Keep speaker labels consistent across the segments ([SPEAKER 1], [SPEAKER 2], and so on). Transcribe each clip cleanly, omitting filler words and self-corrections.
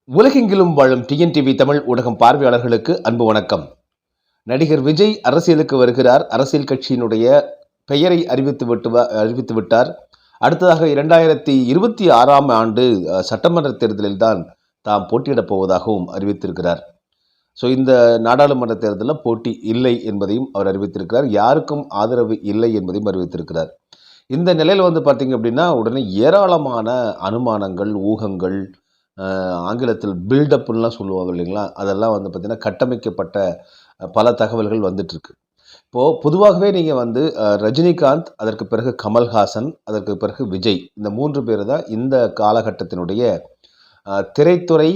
[SPEAKER 1] உலகெங்கிலும் வாழும் டிஎன்டிவி தமிழ் ஊடகம் பார்வையாளர்களுக்கு அன்பு வணக்கம். நடிகர் விஜய் அரசியலுக்கு வருகிறார். அரசியல் கட்சியினுடைய பெயரை அறிவித்து விட்டார். அடுத்ததாக 2026ஆம் ஆண்டு சட்டமன்ற தேர்தலில் தான் தாம் போட்டியிடப் போவதாகவும் அறிவித்திருக்கிறார். இந்த நாடாளுமன்ற தேர்தலில் போட்டி இல்லை என்பதையும் அவர் அறிவித்திருக்கிறார். யாருக்கும் ஆதரவு இல்லை என்பதையும் அறிவித்திருக்கிறார். இந்த நிலையில் பார்த்தீங்க அப்படின்னா உடனே ஏராளமான அனுமானங்கள், ஊகங்கள், ஆங்கிலத்தில் பில்டப்லாம் சொல்லுவாங்க இல்லைங்களா, அதெல்லாம் பார்த்திங்கன்னா கட்டமைக்கப்பட்ட பல தகவல்கள் வந்துட்டுருக்கு. இப்போது பொதுவாகவே நீங்கள் ரஜினிகாந்த், அதற்கு பிறகு கமல்ஹாசன், அதற்கு பிறகு விஜய், இந்த 3 பேர் தான் இந்த காலகட்டத்தினுடைய திரைத்துறை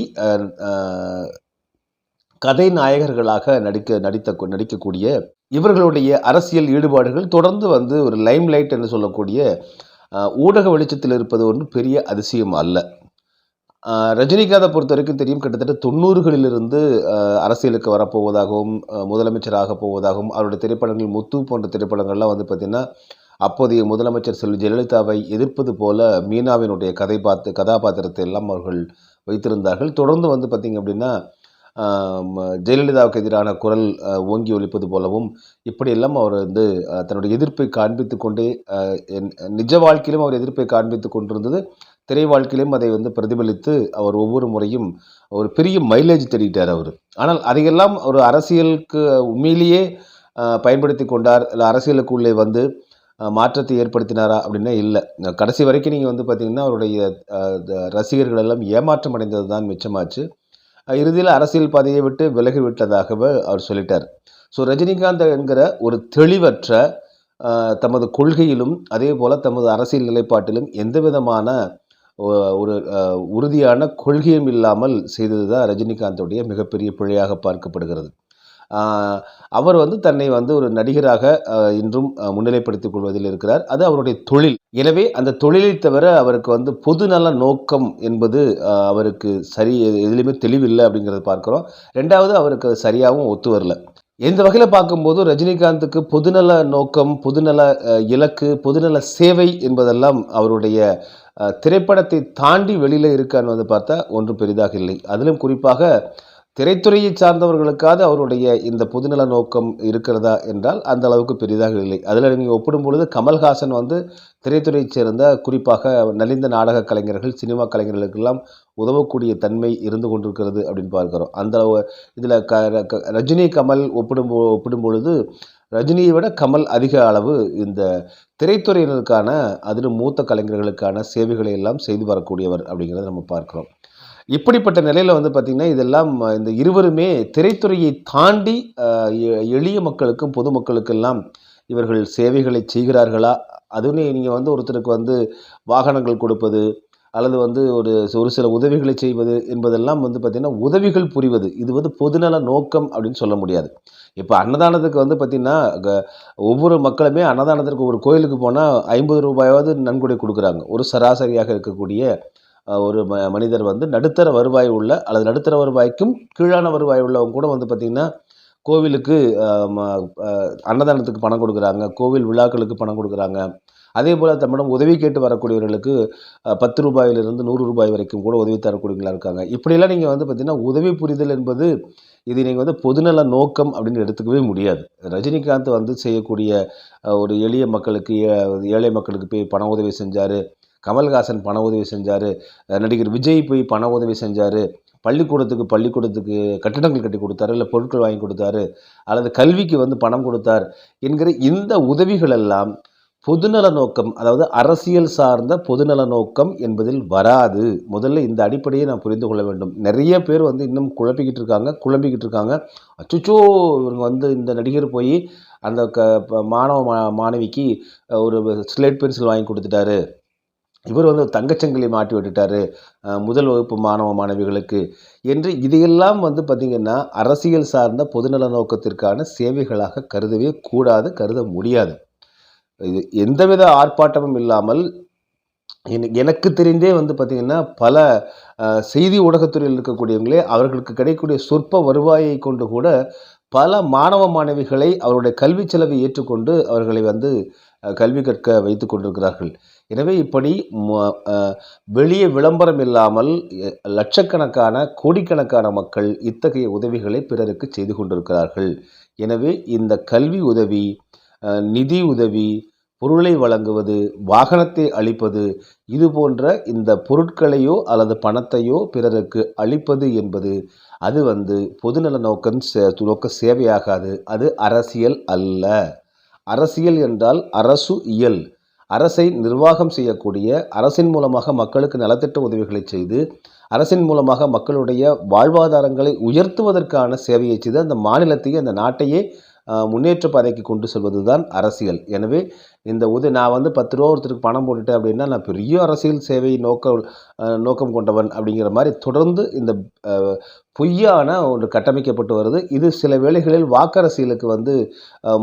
[SPEAKER 1] கதை நாயகர்களாக நடிக்கக்கூடிய இவர்களுடைய அரசியல் ஈடுபாடுகள் தொடர்ந்து ஒரு லைம் லைட் என்று சொல்லக்கூடிய ஊடக வெளிச்சத்தில் இருப்பது ஒன்றும் பெரிய அதிசயம் அல்ல. ரஜினிகாந்தை பொறுத்த வரைக்கும் தெரியும், கிட்டத்தட்ட 90களிலிருந்து அரசியலுக்கு வரப்போவதாகவும் முதலமைச்சராக போவதாகவும் அவருடைய திரைப்படங்கள் முத்து போன்ற திரைப்படங்கள்லாம் பார்த்திங்கன்னா அப்போதைய முதலமைச்சர் செல்வி ஜெயலலிதாவை எதிர்ப்பது போல மீனாவினுடைய கதாபாத்திரத்தை எல்லாம் அவர்கள் வைத்திருந்தார்கள். தொடர்ந்து பார்த்திங்க அப்படின்னா ஜெயலலிதாவுக்கு எதிரான குரல் ஓங்கி ஒலிப்பது போலவும் இப்படியெல்லாம் அவர் தன்னுடைய எதிர்ப்பை காண்பித்து கொண்டே நிஜ வாழ்க்கையிலும் அவர் எதிர்ப்பை காண்பித்து கொண்டிருந்தது. திரை வாழ்க்கையிலும் அதை பிரதிபலித்து அவர் ஒவ்வொரு முறையும் ஒரு பெரிய மைலேஜ் தேடிட்டார் அவர். ஆனால் அதையெல்லாம் ஒரு அரசியலுக்கு உண்மையிலேயே பயன்படுத்தி கொண்டார், இல்லை அரசியலுக்குள்ளே மாற்றத்தை ஏற்படுத்தினாரா அப்படின்னா இல்லை. கடைசி வரைக்கும் நீங்கள் பார்த்தீங்கன்னா அவருடைய ரசிகர்கள் எல்லாம் ஏமாற்றம் அடைந்தது தான் மிச்சமாச்சு. இறுதியில் அரசியல் பாதையை விட்டு விலகி விட்டதாகவே அவர் சொல்லிட்டார். ரஜினிகாந்த் என்கிற ஒரு தெளிவற்ற தமது கொள்கையிலும் அதே போல் தமது அரசியல் நிலைப்பாட்டிலும் எந்த விதமான ஒரு உறுதியான கொள்கையும் இல்லாமல் செய்தது தான் ரஜினிகாந்தோடைய மிகப்பெரிய பிழையாக பார்க்கப்படுகிறது. அவர் தன்னை ஒரு நடிகராக இன்றும் முன்னிலைப்படுத்திக் கொள்வதில் இருக்கிறார். அது அவருடைய தொழில். எனவே அந்த தொழிலை தவிர அவருக்கு பொதுநல நோக்கம் என்பது அவருக்கு எதுலையுமே தெளிவில்லை அப்படிங்கிறத பார்க்குறோம். ரெண்டாவது, அவருக்கு சரியாகவும் ஒத்து வரல. இந்த வகையில் பார்க்கும்போது ரஜினிகாந்துக்கு பொதுநல நோக்கம், பொதுநல இலக்கு, பொதுநல சேவை என்பதெல்லாம் அவருடைய திரைப்படத்தை தாண்டி வெளியில் இருக்கான்னு பார்த்தா ஒன்றும் பெரிதாக இல்லை. அதிலும் குறிப்பாக திரைத்துறையை சார்ந்தவர்களுக்காக அவருடைய இந்த பொதுநல நோக்கம் இருக்கிறதா என்றால் அந்த அளவுக்கு பெரிதாக இல்லை. அதில் நீங்கள் ஒப்பிடும் பொழுது கமல்ஹாசன் திரைத்துறையை சேர்ந்த குறிப்பாக நலிந்த நாடக கலைஞர்கள், சினிமா கலைஞர்களுக்கெல்லாம் உதவக்கூடிய தன்மை இருந்து கொண்டிருக்கிறது அப்படின்னு பார்க்குறோம். அந்த இதில் ரஜினி கமல் ஒப்பிடும் பொழுது ரஜினியை விட கமல் அதிக அளவு இந்த திரைத்துறையினருக்கான, அதிலும் மூத்த கலைஞர்களுக்கான சேவைகளை எல்லாம் செய்து வரக்கூடியவர் அப்படிங்கிறத நம்ம பார்க்குறோம். இப்படிப்பட்ட நிலையில் பார்த்திங்கன்னா இதெல்லாம் இந்த இருவருமே திரைத்துறையை தாண்டி எளிய மக்களுக்கும் பொதுமக்களுக்கெல்லாம் இவர்கள் சேவைகளை செய்கிறார்களா? அதுவுமே நீங்கள் ஒருத்தருக்கு வாகனங்கள் கொடுப்பது அல்லது ஒரு சில உதவிகளை செய்வது என்பதெல்லாம் பார்த்திங்கன்னா உதவிகள் புரிவது. இது பொதுநல நோக்கம் அப்படின்னு சொல்ல முடியாது. இப்போ அன்னதானத்துக்கு பார்த்திங்கன்னா ஒவ்வொரு மக்களுமே அன்னதானத்திற்கு ஒரு கோயிலுக்கு போனால் 50 ரூபாயாவது நன்கொடை கொடுக்குறாங்க. ஒரு சராசரியாக இருக்கக்கூடிய ஒரு மனிதர் நடுத்தர வருவாய் உள்ள அல்லது நடுத்தர வருவாய்க்கும் கீழான வருவாய் உள்ளவங்க கூட பார்த்திங்கன்னா கோவிலுக்கு அன்னதானத்துக்கு பணம் கொடுக்குறாங்க, கோவில் விழாக்களுக்கு பணம் கொடுக்குறாங்க. அதே போல் தம்மிடம் உதவி கேட்டு வரக்கூடியவர்களுக்கு 10 ரூபாயிலிருந்து 100 ரூபாய் வரைக்கும் கூட உதவி தரக்கூடியவங்களா இருக்காங்க. இப்படியெல்லாம் நீங்கள் பார்த்திங்கன்னா உதவி புரிதல் என்பது இது நீங்கள் பொதுநல நோக்கம் அப்படின்னு எடுத்துக்கவே முடியாது. ரஜினிகாந்த் செய்யக்கூடிய ஒரு எளிய மக்களுக்கு, ஏழை மக்களுக்கு போய் பண உதவி செஞ்சார். கமல்ஹாசன் பண உதவி செஞ்சார். நடிகர் விஜய் போய் பண உதவி செஞ்சார். பள்ளிக்கூடத்துக்கு கட்டிடங்கள் கட்டி கொடுத்தாரு, இல்லை பொருட்கள் வாங்கி கொடுத்தாரு, அல்லது கல்விக்கு பணம் கொடுத்தார் என்கிற இந்த உதவிகள் எல்லாம் பொதுநல நோக்கம், அதாவது அரசியல் சார்ந்த பொதுநல நோக்கம் என்பதில் வராது. முதல்ல இந்த அடிப்படையை நான் புரிந்து கொள்ள வேண்டும். நிறைய பேர் இன்னும் குழம்பிக்கிட்டு இருக்காங்க. அச்சுச்சோ, இவங்க இந்த நடிகர் போய் அந்த மாணவிக்கு ஒரு ஸ்லேட் பென்சில் வாங்கி கொடுத்துட்டாரு, இவர் தங்கச்சங்கிலி மாட்டி விட்டுட்டாரு முதல் வகுப்பு மாணவிகளுக்கு என்று இதையெல்லாம் பார்த்திங்கன்னா அரசியல் சார்ந்த பொதுநல நோக்கத்திற்கான சேவைகளாக கருதவே கூடாது, கருத முடியாது. இது எந்தவித ஆர்ப்பாட்டமும் இல்லாமல் எனக்கு தெரிந்தே பார்த்திங்கன்னா பல செய்தி ஊடகத்துறையில் இருக்கக்கூடியவங்களே அவர்களுக்கு கிடைக்கக்கூடிய சொற்ப வருவாயை கொண்டு கூட பல மாணவ மாணவிகளை அவருடைய கல்வி செலவை ஏற்றுக்கொண்டு அவர்களை கல்வி கற்க வைத்து கொண்டிருக்கிறார்கள். எனவே இப்படி வெளியே விளம்பரம் இல்லாமல் லட்சக்கணக்கான கோடிக்கணக்கான மக்கள் இத்தகைய உதவிகளை பிறருக்கு செய்து கொண்டிருக்கிறார்கள். எனவே இந்த கல்வி உதவி, நிதி உதவி, பொருளை வழங்குவது, வாகனத்தை அளிப்பது, இது போன்ற இந்த பொருட்களையோ அல்லது பணத்தையோ பிறருக்கு அளிப்பது என்பது அது பொதுநல நோக்க சேவையாகாது. அது அரசியல் அல்ல. அரசியல் என்றால் அரசு இயல். அரசை நிர்வாகம் செய்யக்கூடிய, அரசின் மூலமாக மக்களுக்கு நலத்திட்ட உதவிகளை செய்து, அரசின் மூலமாக மக்களுடைய வாழ்வாதாரங்களை உயர்த்துவதற்கான சேவையை செய்து அந்த மாநிலத்தையே, அந்த நாட்டையே முன்னேற்ற பாதைக்கு கொண்டு செல்வது தான் அரசியல். எனவே இந்த நான் 10 ரூபா ஒருத்தருக்கு பணம் போட்டுட்டேன் அப்படின்னா நான் பெரிய அரசியல் சேவை நோக்கம் கொண்டவன் அப்படிங்கிற மாதிரி தொடர்ந்து இந்த பொய்யான ஒன்று கட்டமைக்கப்பட்டு வருது. இது சில வேளைகளில் வாக்கரசியலுக்கு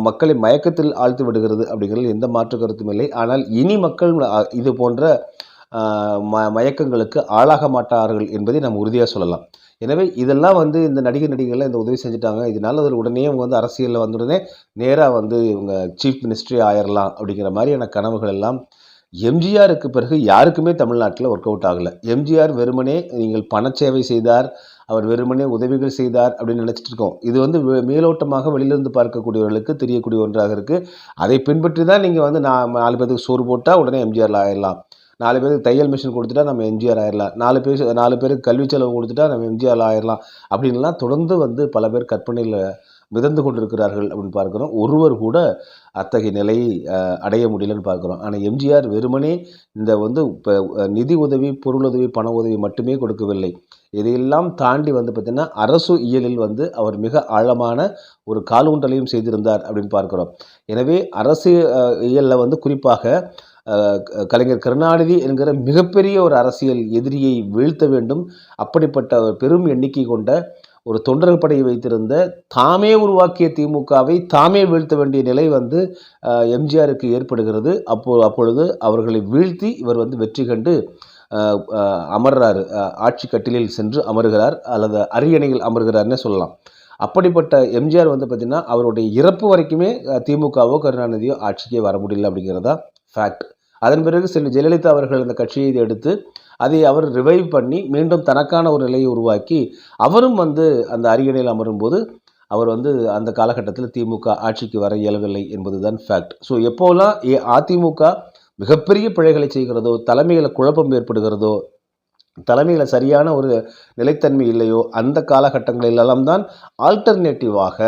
[SPEAKER 1] மக்களை மயக்கத்தில் ஆழ்த்தி விடுகிறது அப்படிங்கிறது எந்த மாற்று கருத்தும் இல்லை. ஆனால் இனி மக்கள் இது போன்ற மயக்கங்களுக்கு ஆளாக மாட்டார்கள் என்பதை நாம் உறுதியாக சொல்லலாம். எனவே இதெல்லாம் இந்த நடிகர்கள்லாம் இந்த உதவி செஞ்சுட்டாங்க, இதனால அதில் உடனே அவங்க அரசியலில் உடனே நேராக இவங்க சீஃப் மினிஸ்ட்ரி ஆயிரலாம் அப்படிங்கிற மாதிரியான கனவுகள் எல்லாம் எம்ஜிஆருக்கு பிறகு யாருக்குமே தமிழ்நாட்டில் ஒர்க் அவுட் ஆகலை. எம்ஜிஆர் வெறுமனே நீங்கள் பணச்சேவை செய்தார், அவர் வெறுமனே உதவிகள் செய்தார் அப்படின்னு நினச்சிட்டு இருக்கோம். இது மேலோட்டமாக வெளியிலிருந்து பார்க்கக்கூடியவர்களுக்கு தெரியக்கூடிய ஒன்றாக இருக்குது. அதை பின்பற்றி தான் நீங்கள் நான் 4 பேருக்கு சோறு போட்டால் உடனே எம்ஜிஆர் ஆயிடலாம், 4 பேருக்கு தையல் மிஷின் கொடுத்துட்டா நம்ம எம்ஜிஆர் ஆயிடலாம், 4 பேருக்கு கல்வி செலவு கொடுத்துட்டா நம்ம எம்ஜிஆர் ஆயிடலாம் அப்படின்லாம் தொடர்ந்து பல பேர் கற்பனையில் மிதந்து கொண்டிருக்கிறார்கள் அப்படின்னு பார்க்குறோம். ஒருவர் கூட அத்தகைய நிலையை அடைய முடியலன்னு பார்க்குறோம். ஆனால் எம்ஜிஆர் வெறுமனே இந்த இப்போ நிதி உதவி, பொருளுதவி, பண உதவி மட்டுமே கொடுக்கவில்லை. இதையெல்லாம் தாண்டி பார்த்திங்கன்னா அரசு இயலில் அவர் மிக ஆழமான ஒரு காலூன்றலையும் செய்திருந்தார் அப்படின்னு பார்க்குறோம். எனவே அரசு இயலில் குறிப்பாக கலைஞர் கருணாநிதி என்கிற மிகப்பெரிய ஒரு அரசியல் எதிரியை வீழ்த்த வேண்டும். அப்படிப்பட்ட பெரும் எண்ணிக்கை கொண்ட ஒரு தொண்டர்கள் படையை வைத்திருந்த தாமே உருவாக்கிய திமுகவை தாமே வீழ்த்த வேண்டிய நிலை எம்ஜிஆருக்கு ஏற்படுகிறது. அப்பொழுது அவர்களை வீழ்த்தி இவர் வெற்றி கண்டு அமர்றாரு, ஆட்சி கட்டிலில் சென்று அமர்கிறார், அல்லது அரியணையில் அமர்கிறார்னே சொல்லலாம். அப்படிப்பட்ட எம்ஜிஆர் பார்த்திங்கன்னா அவருடைய இறப்பு வரைக்குமே திமுகவோ கருணாநிதியோ ஆட்சிக்கே வர முடியல அப்படிங்கிறதா ஃபேக்ட். அதன் பிறகு செல்வி ஜெயலலிதா அவர்கள் அந்த கட்சியை எடுத்து அதை அவர் ரிவைவ் பண்ணி மீண்டும் தனக்கான ஒரு நிலையை உருவாக்கி அவரும் அந்த அரியணையில் அமரும்போது அவர் அந்த காலகட்டத்தில் திமுக ஆட்சிக்கு வர இயலவில்லை என்பதுதான் ஃபேக்ட். ஸோ எப்போலாம் அதிமுக மிகப்பெரிய பிழைகளை செய்கிறதோ, தலைமையில் குழப்பம் ஏற்படுகிறதோ, தலைமையில் சரியான ஒரு நிலைத்தன்மை இல்லையோ, அந்த காலகட்டங்களிலெல்லாம் தான் ஆல்டர்னேட்டிவாக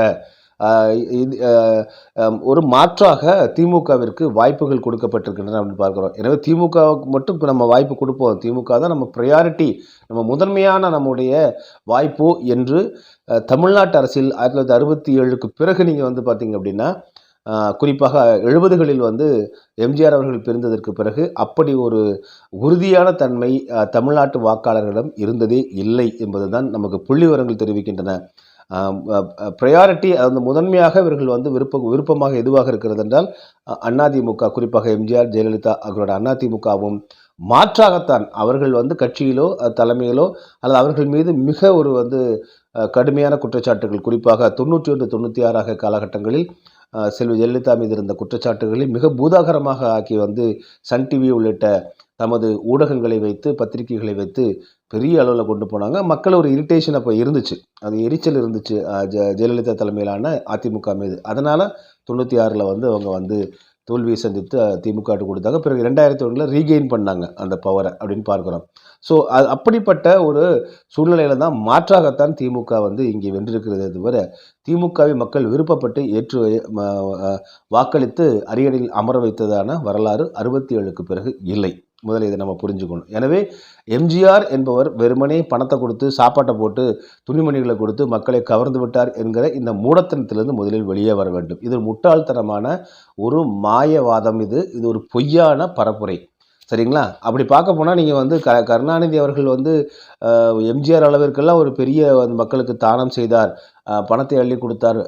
[SPEAKER 1] ஒரு மாற்றாக திமுகவிற்கு வாய்ப்புகள் கொடுக்கப்பட்டிருக்கின்றன அப்படின்னு பார்க்குறோம். எனவே திமுகவுக்கு மட்டும் இப்போ நம்ம வாய்ப்பு கொடுப்போம், திமுக தான் நம்ம ப்ரையாரிட்டி, நம்ம முதன்மையான நம்முடைய வாய்ப்பு என்று தமிழ்நாட்டு அரசியல் 1967க்கு பிறகு நீங்கள் பார்த்தீங்க அப்படின்னா, குறிப்பாக 70களில் எம்ஜிஆர் அவர்கள் பிரிந்ததற்கு பிறகு அப்படி ஒரு உறுதியான தன்மை தமிழ்நாட்டு வாக்காளர்களிடம் இருந்ததே இல்லை என்பதுதான் நமக்கு புள்ளிவிவரங்கள் தெரிவிக்கின்றன. ப்ரையாரிட்டி முதன்மையாக இவர்கள் விருப்பமாக எதுவாக இருக்கிறது என்றால் அதிமுக, குறிப்பாக எம்ஜிஆர், ஜெயலலிதா அவர்களோட அதிமுகவும் மாற்றாகத்தான் அவர்கள் கட்சியிலோ தலைமையிலோ அல்லது அவர்கள் மீது மிக ஒரு கடுமையான குற்றச்சாட்டுகள், குறிப்பாக 91, 96 காலகட்டங்களில் செல்வி ஜெயலலிதா மீது இருந்த குற்றச்சாட்டுகளை மிக பூதாகரமாக ஆக்கி சன் டிவி உள்ளிட்ட தமது ஊடகங்களை வைத்து, பத்திரிகைகளை வைத்து பெரிய அளவில் கொண்டு போனாங்க. மக்கள் ஒரு இரிட்டேஷன் அப்போ இருந்துச்சு, அது எரிச்சல் இருந்துச்சு ஜெயலலிதா தலைமையிலான அதிமுக மீது. அதனால் 96ல் அவங்க தோல்வியை சந்தித்து திமுக கொடுத்தாங்க. பிறகு 2001 ரீகெயின் பண்ணாங்க அந்த பவரை அப்படின்னு பார்க்குறோம். ஸோ அப்படிப்பட்ட ஒரு சூழ்நிலையில் தான் மாற்றாகத்தான் திமுக இங்கே வென்றிருக்கிறதே தவிர திமுகவை மக்கள் விருப்பப்பட்டு வாக்களித்து அரியணையில் அமர வைத்ததான வரலாறு 67க்கு பிறகு இல்லை. முதல்ல இதை நம்ம புரிஞ்சுக்கணும். எனவே எம்ஜிஆர் என்பவர் வெறுமனே பணத்தை கொடுத்து, சாப்பாட்டை போட்டு, துணிமணிகளை கொடுத்து மக்களை கவர்ந்து விட்டார் என்கிற இந்த மூடத்தனத்திலிருந்து முதலில் வெளியே வர வேண்டும். இது முட்டாள்தனமான ஒரு மாயவாதம். இது ஒரு பொய்யான பரப்புரை. சரிங்களா? அப்படி பார்க்க போனால் நீங்கள் கருணாநிதி அவர்கள் எம்ஜிஆர் அளவிற்கெல்லாம் ஒரு பெரிய மக்களுக்கு தானம் செய்தார், பணத்தை அள்ளி கொடுத்தார்,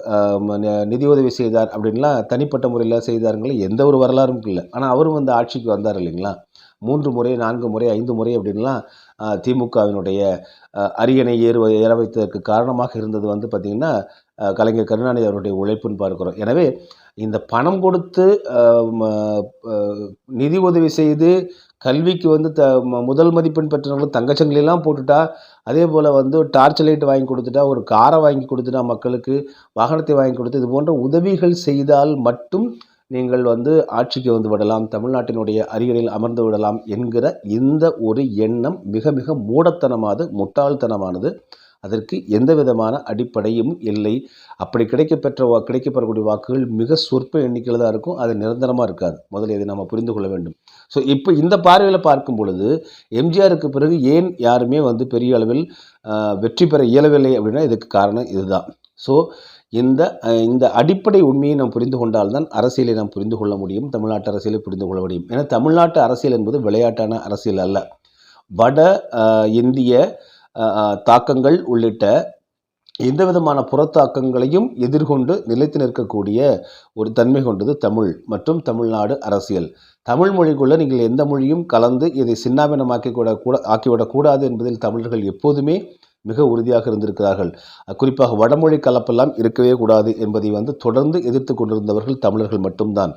[SPEAKER 1] நிதி உதவி செய்தார் அப்படின்லாம் தனிப்பட்ட முறையில் செய்தாருங்களே எந்த ஒரு வரலாறும் இல்லை. ஆனால் அவரும் ஆட்சிக்கு வந்தார் இல்லைங்களா? 3 முறை 4 முறை 5 முறை அப்படின்லாம் திமுகவினுடைய அரியணை ஏற வைத்ததற்கு காரணமாக இருந்தது வந்து பார்த்திங்கன்னா கலைஞர் கருணாநிதி அவருடைய உழைப்புன்னு பார்க்கிறோம். எனவே இந்த பணம் கொடுத்து நிதி உதவி செய்து கல்விக்கு வந்து முதல் மதிப்பெண் பெற்றவங்களுக்கு தங்கச்சங்கிலாம் போட்டுட்டா, அதே போல் வந்து டார்ச் லைட் வாங்கி கொடுத்துட்டா, ஒரு காரை வாங்கி கொடுத்துட்டா, மக்களுக்கு வாகனத்தை வாங்கி கொடுத்து இது போன்ற உதவிகள் செய்தால் மட்டும் நீங்கள் வந்து ஆட்சிக்கு வந்து விடலாம், தமிழ்நாட்டினுடைய அரியணையில் அமர்ந்து விடலாம் என்கிற இந்த ஒரு எண்ணம் மிக மிக மூடத்தனமானது, முட்டாள்தனமானது. அதற்கு எந்த விதமான அடிப்படையும் இல்லை. அப்படி கிடைக்கப்பெறக்கூடிய வாக்குகள் மிக சொற்ப எண்ணிக்கையில் தான் இருக்கும். அது நிரந்தரமாக இருக்காது. முதல்ல இதை நம்ம புரிந்து கொள்ள வேண்டும். ஸோ இப்போ இந்த பார்வையில் பார்க்கும் பொழுது எம்ஜிஆருக்கு பிறகு ஏன் யாருமே வந்து பெரிய அளவில் வெற்றி பெற இயலவில்லை அப்படின்னா இதுக்கு காரணம் இதுதான். ஸோ இந்த அடிப்படை உண்மையை நாம் புரிந்து கொண்டால்தான் அரசியலை நாம் புரிந்து கொள்ள முடியும், தமிழ்நாட்டு அரசியலை புரிந்து கொள்ள முடியும். ஏன்னா தமிழ்நாட்டு அரசியல் என்பது விளையாட்டான அரசியல் அல்ல. வட இந்திய தாக்கங்கள் உள்ளிட்ட எந்த விதமான புறத்தாக்கங்களையும் எதிர்கொண்டு நிலைத்து நிற்கக்கூடிய ஒரு தன்மை கொண்டது தமிழ் மற்றும் தமிழ்நாடு அரசியல். தமிழ் மொழிக்குள்ள நீங்கள் எந்த மொழியும் கலந்து இதை ஆக்கிவிடக்கூடாது என்பதில் தமிழர்கள் எப்போதுமே மிக உறுதியாக இருந்திருக்கிறார்கள். குறிப்பாக வடமொழி கலப்பெல்லாம் இருக்கவே கூடாது என்பதை வந்து தொடர்ந்து எதிர்த்து கொண்டிருந்தவர்கள் தமிழர்கள் மட்டும்தான்.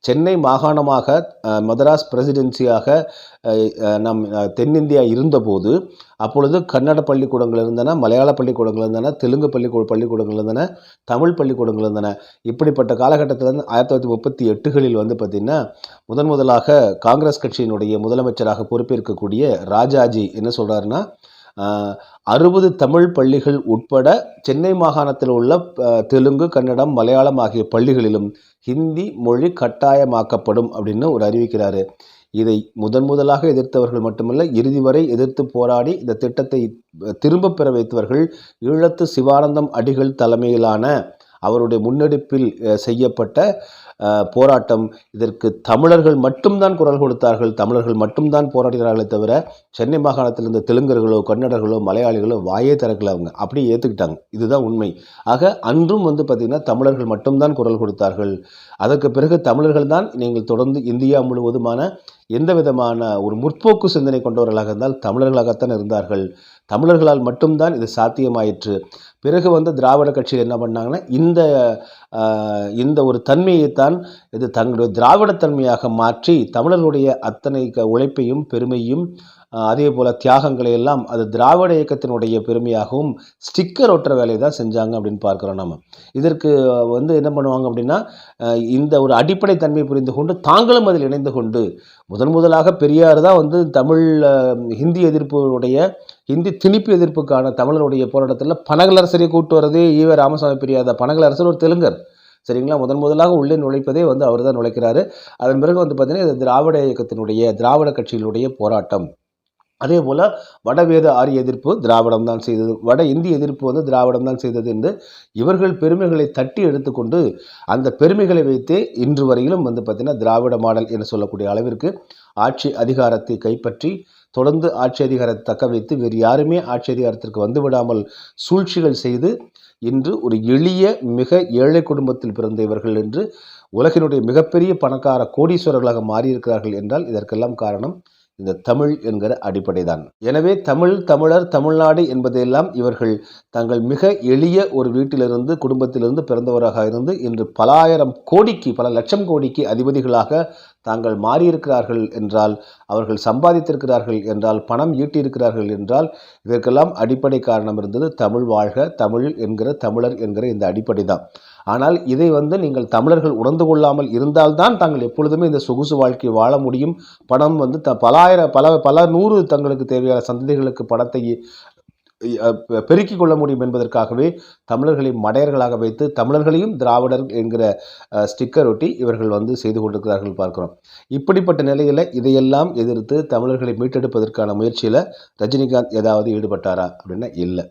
[SPEAKER 1] சென்னை மாகாணமாக மதராஸ் பிரசிடென்சியாக நம் தென்னிந்தியா இருந்தபோது அப்பொழுது கன்னட பள்ளிக்கூடங்கள் இருந்தன, மலையாள பள்ளிக்கூடங்கள் இருந்தன, தெலுங்கு பள்ளிக்கூடங்கள் இருந்தன, தமிழ் பள்ளிக்கூடங்கள் இருந்தன. இப்படிப்பட்ட காலகட்டத்தில் 1938களில் வந்து பார்த்திங்கன்னா முதலாக காங்கிரஸ் கட்சியினுடைய முதலமைச்சராக பொறுப்பேற்கக்கூடிய ராஜாஜி என்ன சொல்கிறாருன்னா, 60 தமிழ் பள்ளிகள் உட்பட சென்னை மாகாணத்தில் உள்ள தெலுங்கு, கன்னடம், மலையாளம் ஆகிய பள்ளிகளிலும் ஹிந்தி மொழி கட்டாயமாக்கப்படும் அப்படின்னு ஒரு அறிவிக்கிறாரு. இதை முதலாக எதிர்த்தவர்கள் மட்டுமல்ல, இறுதி வரை எதிர்த்து போராடி இந்த திட்டத்தை திரும்ப பெற வைத்தவர்கள் ஈழத்து சிவானந்தம் அடிகள் தலைமையிலான அவருடைய முன்னெடுப்பில் செய்யப்பட்ட போராட்டம். இதற்கு தமிழர்கள் மட்டும்தான் குரல் கொடுத்தார்கள், தமிழர்கள் மட்டும்தான் போராடுகிறார்களே தவிர சென்னை மாகாணத்தில் இருந்த தெலுங்கர்களோ கன்னடர்களோ மலையாளிகளோ வாயே திறக்கல. அவங்க அப்படியே ஏற்றுக்கிட்டாங்க. இதுதான் உண்மை. ஆக அன்றும் வந்து பார்த்திங்கன்னா தமிழர்கள் மட்டும்தான் குரல் கொடுத்தார்கள். அதற்கு பிறகு தமிழர்கள் தான் நீங்கள் தொடர்ந்து இந்தியா முழுவதுமான எந்த விதமான ஒரு முற்போக்கு சிந்தனை கொண்டவர்களாக இருந்தால் தமிழர்களாகத்தான் இருந்தார்கள். தமிழர்களால் மட்டும்தான் இது சாத்தியமாயிற்று. பிறகு வந்து திராவிட கட்சியில் என்ன பண்ணாங்கன்னா இந்த ஒரு தன்மையைத்தான் இது தங்களுடைய திராவிடத்தன்மையாக மாற்றி தமிழர்களுடைய அத்தனை உழைப்பையும் பெருமையும் அதே போல் தியாகங்களை எல்லாம் அது திராவிட இயக்கத்தினுடைய பெருமையாகவும் ஸ்டிக்கர் ஒட்டுற வேலையை தான் செஞ்சாங்க அப்படின்னு பார்க்குறோம். நம்ம இதற்கு வந்து என்ன பண்ணுவாங்க அப்படின்னா இந்த ஒரு அடிப்படை தன்மையை புரிந்து கொண்டு தாங்களும் அதில் இணைந்து கொண்டு முதலாக பெரியார் தான் வந்து ஹிந்தி திணிப்பு எதிர்ப்புக்கான தமிழருடைய போராட்டத்தில் பனகலரசரை கூட்டு வரதே ஈவ ராமசாமி பெரியார் தான். பனகலரசர் ஒரு தெலுங்கர், சரிங்களா? முதலாக உள்ளே நுழைப்பதே வந்து அவர் தான் நுழைக்கிறாரு. அதன் பிறகு வந்து பார்த்தீங்கன்னா திராவிட இயக்கத்தினுடைய திராவிட கட்சிகளுடைய போராட்டம். அதே போல் வடவேத ஆரிய எதிர்ப்பு திராவிடம் தான் செய்தது, வட இந்திய எதிர்ப்பு வந்து திராவிடம் தான் செய்தது என்று இவர்கள் பெருமைகளை தட்டி எடுத்துக்கொண்டு அந்த பெருமைகளை வைத்தே இன்று வரையிலும் வந்து பார்த்திங்கன்னா திராவிட மாடல் என்று சொல்லக்கூடிய அளவிற்கு ஆட்சி அதிகாரத்தை கைப்பற்றி தொடர்ந்து ஆட்சி அதிகாரத்தை தக்க வைத்து வேறு யாருமே ஆட்சி அதிகாரத்திற்கு வந்து விடாமல் சூழ்ச்சிகள் செய்து இன்று ஒரு எளிய மிக ஏழை குடும்பத்தில் பிறந்த இவர்கள் என்று உலகினுடைய மிகப்பெரிய பணக்கார கோடீஸ்வரர்களாக மாறியிருக்கிறார்கள் என்றால் இதற்கெல்லாம் காரணம் இந்த தமிழ் என்கிற அடிப்படை தான். எனவே தமிழர் தமிழ்நாடு என்பதையெல்லாம் இவர்கள் தங்கள் மிக எளிய ஒரு வீட்டிலிருந்து குடும்பத்திலிருந்து பிறந்தவராக இருந்து இன்று பல லட்சம் கோடிக்கு அதிபதிகளாக தாங்கள் மாறியிருக்கிறார்கள் என்றால், அவர்கள் சம்பாதித்திருக்கிறார்கள் என்றால், பணம் ஈட்டியிருக்கிறார்கள் என்றால் இதற்கெல்லாம் அடிப்படை காரணம் இருந்தது தமிழ் வாழ்க, தமிழ் என்கிற தமிழர் என்கிற இந்த அடிப்படை தான். ஆனால் இதை வந்து நீங்கள் தமிழர்கள் உணர்ந்து கொள்ளாமல் இருந்தால்தான் தாங்கள் எப்பொழுதுமே இந்த சொகுசு வாழ்க்கையை வாழ முடியும். பணம் வந்து பல நூறு தங்களுக்கு தேவையான சந்ததிகளுக்கு பணத்தை பெருக்கிக் கொள்ள முடியும் என்பதற்காகவே தமிழர்களை மடையர்களாக வைத்து தமிழர்களையும் திராவிடர் என்கிற ஸ்டிக்கர் ஒட்டி இவர்கள் வந்து செய்து கொண்டிருக்கிறார்கள் பார்க்கிறோம். இப்படிப்பட்ட நிலையில் இதையெல்லாம் எதிர்த்து தமிழர்களை மீட்டெடுப்பதற்கான முயற்சியில் ரஜினிகாந்த் ஏதாவது ஈடுபட்டாரா அப்படின்னா இல்லை.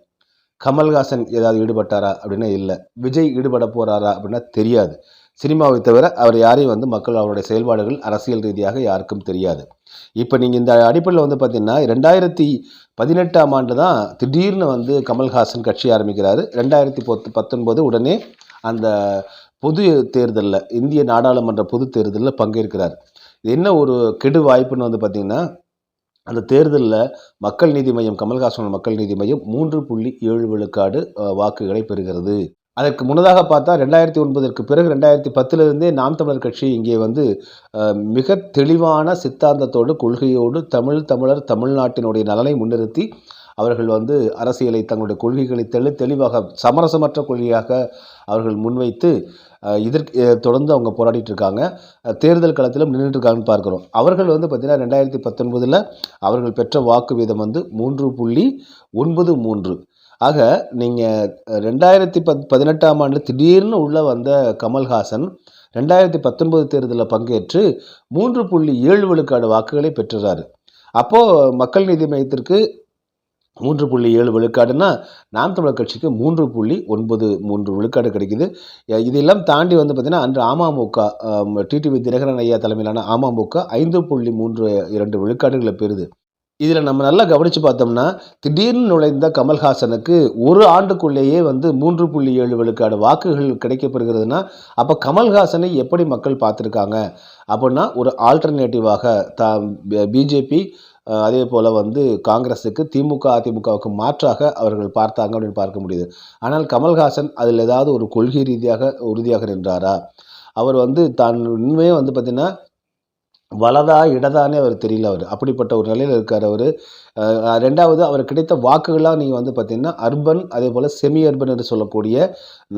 [SPEAKER 1] கமல்ஹாசன் ஏதாவது ஈடுபட்டாரா அப்படின்னா இல்லை. விஜய் ஈடுபட போகிறாரா அப்படின்னா தெரியாது. சினிமாவை தவிர அவர் யாரையும் வந்து மக்கள் அவருடைய செயல்பாடுகள் அரசியல் ரீதியாக யாருக்கும் தெரியாது. இப்போ நீங்கள் இந்த அடிப்படையில் வந்து பார்த்தீங்கன்னா 2018ஆம் ஆண்டு தான் திடீர்னு வந்து கமல்ஹாசன் கட்சி ஆரம்பிக்கிறாரு. 2019 உடனே அந்த பொது தேர்தலில் இந்திய நாடாளுமன்ற பொது தேர்தலில் பங்கேற்கிறார். இது என்ன ஒரு கெடு வாய்ப்புன்னு வந்து பார்த்தீங்கன்னா, அந்த தேர்தல்ல மக்கள் நீதி மய்யம், கமல்ஹாசன் மக்கள் நீதி மய்யம் 3.7 விழுக்காடு வாக்குகளை பெறுகிறது. அதற்கு முன்னதாக பார்த்தா 2009ற்கு பிறகு 2010லிருந்தே நாம் தமிழர் கட்சி இங்கே வந்து மிக தெளிவான சித்தாந்தத்தோடு, கொள்கையோடு தமிழர் தமிழ்நாட்டினுடைய நலனை முன்னிறுத்தி அவர்கள் வந்து அரசியலை தங்களுடைய கொள்கைகளை தெளிவாக சமரசமற்ற கொள்கையாக அவர்கள் முன்வைத்து இதற்கு தொடர்ந்து அவங்க போராடிட்டு இருக்காங்க. தேர்தல் களத்திலும் நின்றுட்டு இருக்காங்கன்னு பார்க்குறோம். அவர்கள் வந்து பார்த்தீங்கன்னா 2019ல் அவர்கள் பெற்ற வாக்கு வீதம் வந்து 3.93. ஆக நீங்கள் 2018ஆம் ஆண்டில் திடீர்னு உள்ளே வந்த கமல்ஹாசன் 2019 தேர்தலில் பங்கேற்று 3.7 விழுக்காடு வாக்குகளை பெற்றுறாரு. அப்போது மக்கள் நீதி மையத்திற்கு 3.7 விழுக்காடுன்னா நாம் தமிழர் கட்சிக்கு 3.93 விழுக்காடு கிடைக்குது. இதெல்லாம் தாண்டி வந்து பார்த்தீங்கன்னா அன்று அமமுக டிடிவி தினகரன் ஐயா தலைமையிலான அமமுக 5.32 விழுக்காடுகளை பெறுது. இதில் நம்ம நல்லா கவனித்து பார்த்தோம்னா திடீர்னு நுழைந்த கமல்ஹாசனுக்கு ஒரு ஆண்டுக்குள்ளேயே வந்து 3.7 விழுக்காடு வாக்குகள் கிடைக்கப்பெறுகிறதுனா அப்போ கமல்ஹாசனை எப்படி மக்கள் பார்த்துருக்காங்க அப்படின்னா ஒரு ஆல்டர்னேட்டிவாக பிஜேபி அதே போல் வந்து காங்கிரஸுக்கு திமுக அதிமுகவுக்கு மாற்றாக அவர்கள் பார்த்தாங்க அப்படின்னு பார்க்க முடியுது. ஆனால் கமல்ஹாசன் அதில் ஏதாவது ஒரு கொள்கை ரீதியாக உறுதியாக நின்றாரா? அவர் வந்து தான் உண்மையே வந்து பார்த்திங்கன்னா வலதா இடதானே அவர் தெரியல. அவர் அப்படிப்பட்ட ஒரு நிலையில் இருக்கார். அவர் ரெண்டாவது அவர் கிடைத்த வாக்குகளாக நீங்கள் வந்து பார்த்திங்கன்னா அர்பன் அதே போல் செமி அர்பன் என்று சொல்லக்கூடிய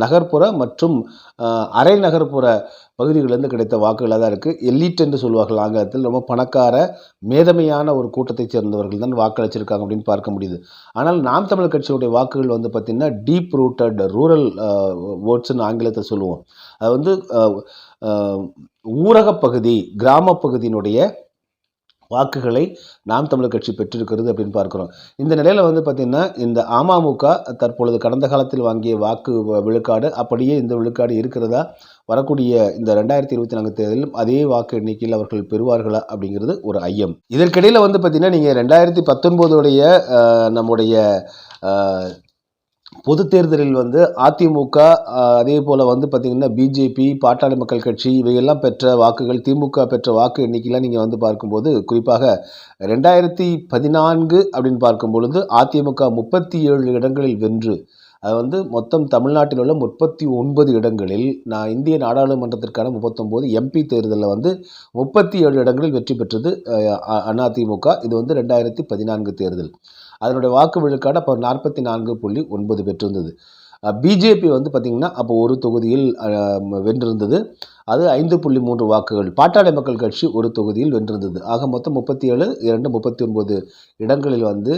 [SPEAKER 1] நகர்ப்புற மற்றும் அரை நகர்ப்புற பகுதிகளிலிருந்து கிடைத்த வாக்குகளாக தான் இருக்குது. எலீட் என்று சொல்லுவார்கள் ஆங்கிலத்தில். ரொம்ப பணக்கார மேதமையான ஒரு கூட்டத்தைச் சேர்ந்தவர்கள் தான் வாக்களிச்சிருக்காங்க அப்படின்னு பார்க்க முடியுது. ஆனால் நாம் தமிழர் கட்சியுடைய வாக்குகள் வந்து பார்த்திங்கன்னா டீப் ரூட்டட் ரூரல் ஓட்ஸ்ன்னு ஆங்கிலத்தை சொல்லுவோம். அது வந்து ஊரகப் பகுதி கிராம பகுதியினுடைய வாக்குகளை நாம் தமிழர் கட்சி பெற்றிருக்கிறது அப்படின்னு பார்க்குறோம். இந்த நிலையில் வந்து பார்த்திங்கன்னா இந்த அமமுக தற்பொழுது கடந்த காலத்தில் வாங்கிய வாக்கு விழுக்காடு அப்படியே இந்த விழுக்காடு இருக்கிறதா? வரக்கூடிய இந்த 2024 தேர்தலிலும் அதே வாக்கு எண்ணிக்கையில் அவர்கள் பெறுவார்களா அப்படிங்கிறது ஒரு ஐயம். இதற்கிடையில் வந்து பார்த்திங்கன்னா நீங்கள் 2019 நம்முடைய பொது தேர்தலில் வந்து அதிமுக அதே போல் வந்து பார்த்திங்கன்னா பிஜேபி பாட்டாளி மக்கள் கட்சி இவையெல்லாம் பெற்ற வாக்குகள் திமுக பெற்ற வாக்கு எண்ணிக்கைலாம் நீங்கள் வந்து பார்க்கும்போது குறிப்பாக 2014 அப்படின்னு பார்க்கும் பொழுது அதிமுக 37 இடங்களில் வென்று அது வந்து மொத்தம் தமிழ்நாட்டில் உள்ள 39 இடங்களில் இந்திய நாடாளுமன்றத்திற்கான 39 எம்பி தேர்தலில் வந்து 37 இடங்களில் வெற்றி பெற்றது அதிமுக. இது வந்து 2014 தேர்தல். அதனுடைய வாக்கு விழுக்காடு அப்போ 44.9 பெற்றிருந்தது. பிஜேபி வந்து பார்த்திங்கன்னா அப்போ ஒரு தொகுதியில் வென்றிருந்தது. அது 5.3 வாக்குகள். பாட்டாளி மக்கள் கட்சி ஒரு தொகுதியில் வென்றிருந்தது. ஆக மொத்தம் 37 39 இடங்களில் வந்து